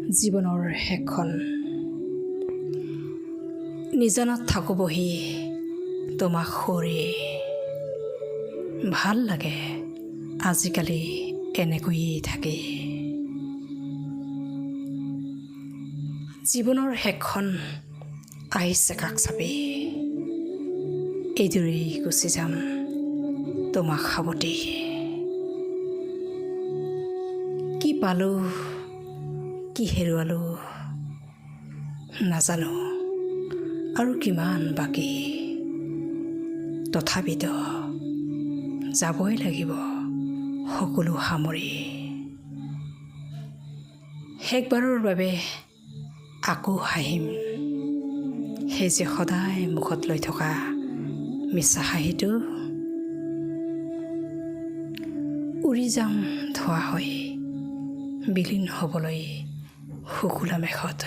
জীৱনৰ শেষখন নিজানত থাকো বহি তোমাক সৰি ভাল লাগে আজিকালি এনেকৈয়ে থাকি জীৱনৰ শেষখন আহিছে কাষ চাপি এইদৰেই গুচি যাম তোমাক সাৱটি কি পালোঁ কি হেৰুৱালোঁ নাজানো আৰু কিমান বাকী তথাপিতো যাবই লাগিব সকলো সামৰি শেষবাৰৰ বাবে আকৌ হাঁহিম সেই যে সদায় মুখত লৈ থকা মিছা হাঁহিটো উৰি যাম ধোঁৱা হৈ বিলীন হ'বলৈ শুকুলা মেঘত